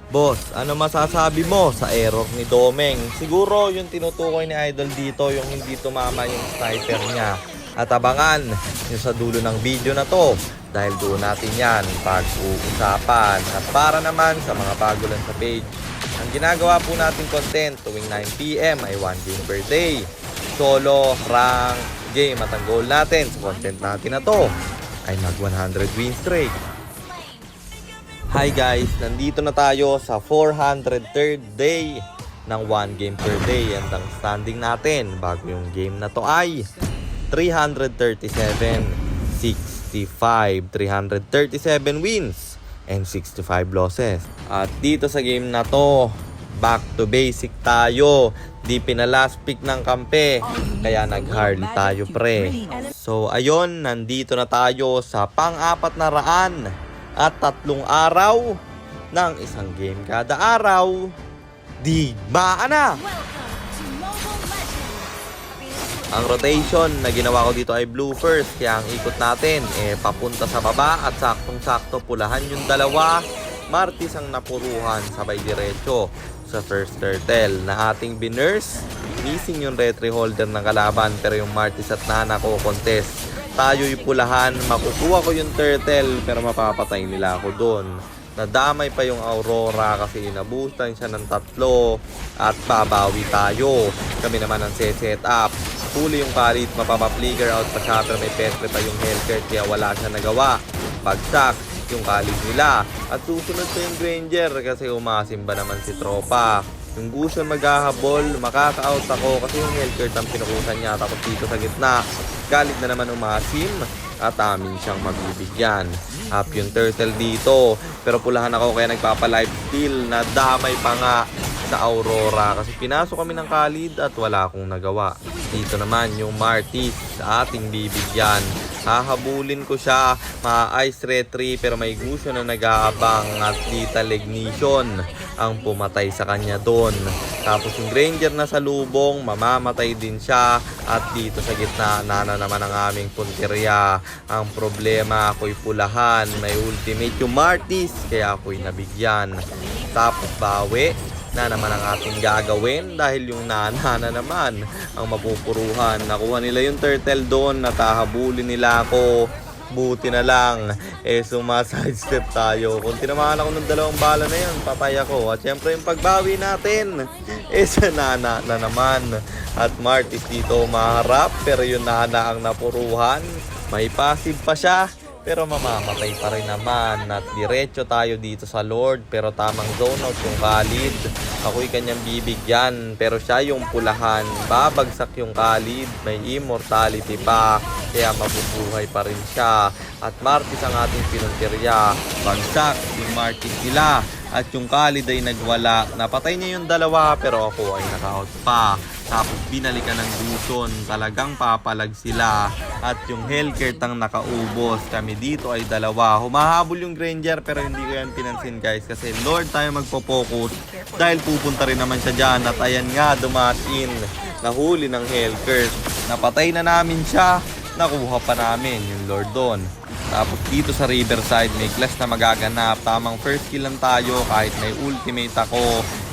Boss, ano masasabi mo sa error ni Domeng? Siguro yung tinutukoy ni Idol dito, yung hindi tumama yung sniper niya. At abangan yung sa dulo ng video na to dahil doon natin yan pag-uusapan. At para naman sa mga bago lang sa page, ang ginagawa po natin content tuwing 9 PM ay 1 game per day. Solo, rank, game at ang goal natin sa content natin na to ay mag 100 win streak. Hi guys, nandito na tayo sa 403rd day ng 1 game per day. And ang standing natin bago yung game na to ay 337, 65, 337 wins and 65 losses. At dito sa game na to, back to basic tayo. Di pinalas pick ng kampe, kaya nag-hard tayo pre. So ayun, nandito na tayo sa pang-400 at 3 araw ng isang game kada araw. Di ba na? Ang rotation na ginawa ko dito ay blue first, kaya ang ikot natin papunta sa baba at saktong-sakto pulahan yung dalawa. Martis ang napuruhan sabay diretso sa first turtle na ating binurse. Missing yung retry holder ng kalaban pero yung Martis at Nana ko contest. Tayo yung pulahan, makukuha ko yung turtle pero mapapatay nila ako doon. Nadamay pa yung Aurora kasi inabutan siya ng 3 at babawi tayo. Kami naman ang set up. Huli yung Khalid, mapapa-flicker out pa siya pero may petre pa yung Hellcat kaya wala siya nagawa. Bagsak yung Khalid nila at susunod pa yung Granger kasi umasimba naman si tropa. Yung Gusion maghahabol, makaka-out ako kasi yung Hellcat ang pinukusan niya. Tapos dito sa gitna, Khalid na naman umasim at amin siyang mabibigyan. Up yung turtle dito pero pulahan ako kaya nagpapa-lifesteal na damay pa nga sa Aurora kasi pinasok kami ng Khalid at wala akong nagawa. Dito naman yung Martis sa ating bibigyan. Hahabulin ko siya, ma-ice retry pero may Gusion na nag-aabang at lethal ignition ang pumatay sa kanya doon. Tapos yung Granger na sa lubong, mamamatay din siya at dito sa gitna, Nana naman ang aming punteriya. Ang problema, ako'y pulahan, may ultimate yung Martis kaya ako'y nabigyan. Tapos bawi na naman ang ating gagawin dahil yung Nana na naman ang mapupuruhan. Nakuha nila yung turtle doon, natahabulin nila ako. Buti na lang sumasidestep tayo. Kung tinamaan ako ng 2 bala na yun, patay ako. At syempre yung pagbawi natin sa Nana na naman. At Martis dito maharap pero yung Nana ang napuruhan. May passive pa siya pero mamamatay pa rin naman. At diretso tayo dito sa Lord pero tamang zone out yung Khalid. Ako'y kanyang bibigyan pero siya yung pulahan. Babagsak yung Khalid, may immortality pa kaya mabubuhay pa rin siya. At Martis ang ating pinuntirya. Bagsak yung Martis nila at yung Khalid ay nagwala. Napatay niya yung 2 pero ako ay naka-out pa. Tapos binalikan ng Gusion, talagang papalag sila. At yung Hellcat ang nakaubos. Kami dito ay 2. Humahabol yung Granger pero hindi ko yan pinansin guys. Kasi Lord tayo magpo-focus dahil pupunta rin naman siya dyan. At ayan nga, dumatin. Nahuli ng Hellcat. Napatay na namin siya. Nakuha pa namin yung Lord doon. Tapos dito sa Riverside may clash na magaganap. Tamang first kill lang tayo kahit may ultimate ako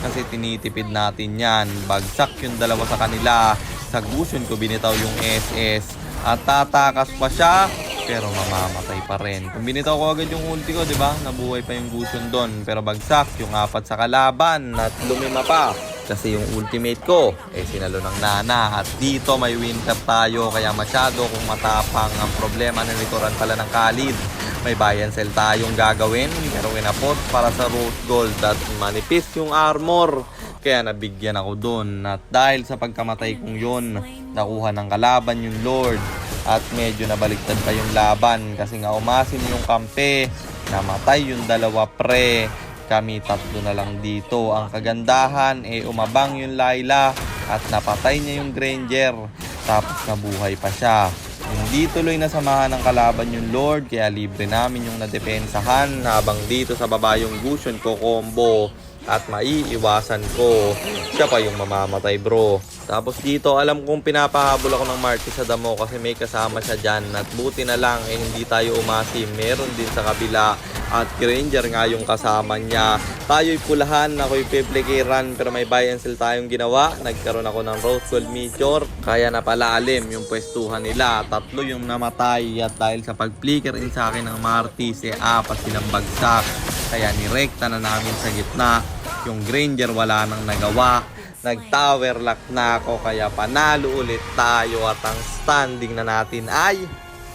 kasi tinitipid natin yan. Bagsak yung 2 sa kanila. Sa Gusion ko binitaw yung SS at tatakas pa siya pero mamamatay pa rin. Kung binitaw ko agad yung ulti ko, di ba? Nabuhay pa yung Gusion doon pero bagsak yung 4 sa kalaban at lumima pa. Kasi yung ultimate ko sinalo ng Nana. At dito may winter tayo kaya masyado kung matapang. Ang problema na likuran pala ng Khalid. May buy and sell tayong gagawin pero winapot para sa root gold at manipis yung armor kaya nabigyan ako doon. At dahil sa pagkamatay kong yun, nakuha ng kalaban yung Lord at medyo nabaliktad pa yung laban kasi nga umasim yung kampe, namatay yung 2 pre. Kami 3 na lang dito. Ang kagandahan umabang yung Layla at napatay niya yung Granger tapos nabuhay pa siya. Hindi tuloy nasamahan ng kalaban yung Lord kaya libre namin yung nadepensahan habang dito sa baba yung Gusion ko combo at maiiwasan ko. Siya pa yung mamamatay bro. Tapos dito alam kong pinapahabol ako ng Martis sa damo kasi may kasama siya dyan at buti na lang hindi tayo umasim. Meron din sa kabila At Granger nga yung kasama niya. Tayo'y pulahan, ako'y piplikiran, pero may buy and sell tayong ginawa. Nagkaroon ako ng Rose Gold Meteor, kaya napalalim yung pwestuhan nila. 3 yung namatay at dahil sa pag-flicker in sa akin ng Martis, 4 silang bagsak. Kaya nirekta na namin sa gitna. Yung Granger wala nang nagawa. Nag-tower lock na ako, kaya panalo ulit tayo at ang standing na natin ay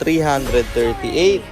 338,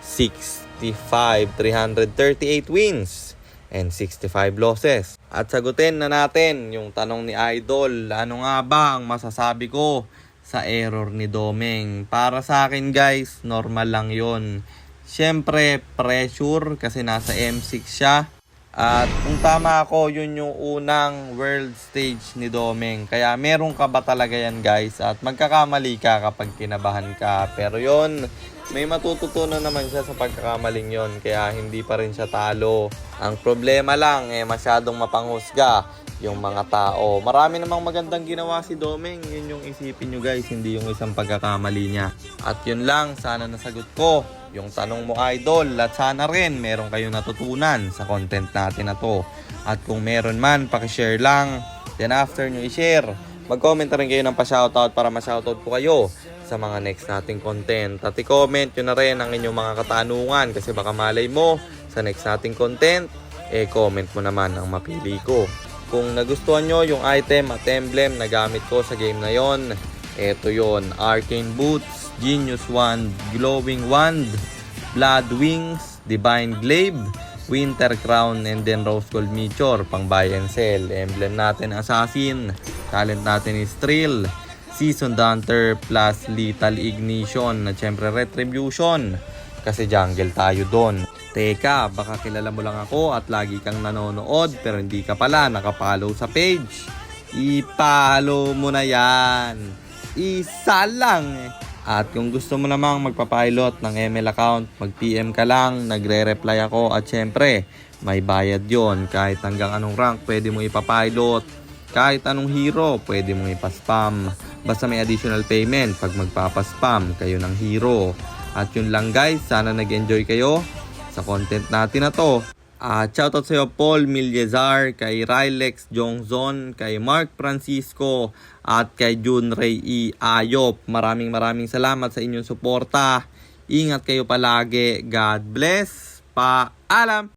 338 wins and 65 losses. At sagutin na natin yung tanong ni Idol, ano nga ba ang masasabi ko sa error ni Domeng? Para sa akin guys, normal lang yon. Siyempre pressure kasi nasa M6 siya. At kung tama ako, yun yung unang world stage ni Domeng. Kaya meron ka ba talaga yan guys? At magkakamali ka kapag kinabahan ka. Pero yun, may matututunan naman siya sa pagkakamaling yon. Kaya hindi pa rin siya talo. Ang problema lang, masyadong mapanghusga yung mga tao. Marami namang magandang ginawa si Domeng. Yun yung isipin nyo guys, hindi yung isang pagkakamali niya. At yun lang, sana nasagot ko yung tanong mo Idol, at sana rin meron kayong natutunan sa content natin na to. At kung meron man, pakishare lang. Then after nyo i-share, mag-comment rin kayo ng pa-shoutout para ma-shoutout po kayo sa mga next nating content. At i-comment nyo na rin ang inyong mga katanungan kasi baka malay mo sa next nating content, comment mo naman ang mapili ko. Kung nagustuhan nyo yung item at emblem na gamit ko sa game na yon, eto yon: Arcane Boots, Genius Wand, Glowing Wand, Blood Wings, Divine Glaive, Winter Crown, and then Rose Gold Meteor pang buy and sell. Emblem natin Assassin, talent natin is Thrill, Seasoned Hunter plus Lethal Ignition, at syempre Retribution kasi jungle tayo doon. Teka, baka kilala mo lang ako at lagi kang nanonood pero hindi ka pala nakapollow sa page. I-follow mo na yan. Isa lang. At kung gusto mo namang magpapilot ng ML account, mag-PM ka lang, nagre-reply ako. At syempre, may bayad yon. Kahit hanggang anong rank, pwede mo ipapilot. Kahit anong hero, pwede mo ipaspam. Basta may additional payment pag magpapaspam kayo ng hero. At yun lang guys, sana nag-enjoy kayo sa content natin na to. Shoutout sa iyo Paul Milyazar, kay Rylex Jongzon, kay Mark Francisco, at kay Jun Ray E. Ayop. Maraming salamat sa inyong suporta. Ingat kayo palagi. God bless. Paalam!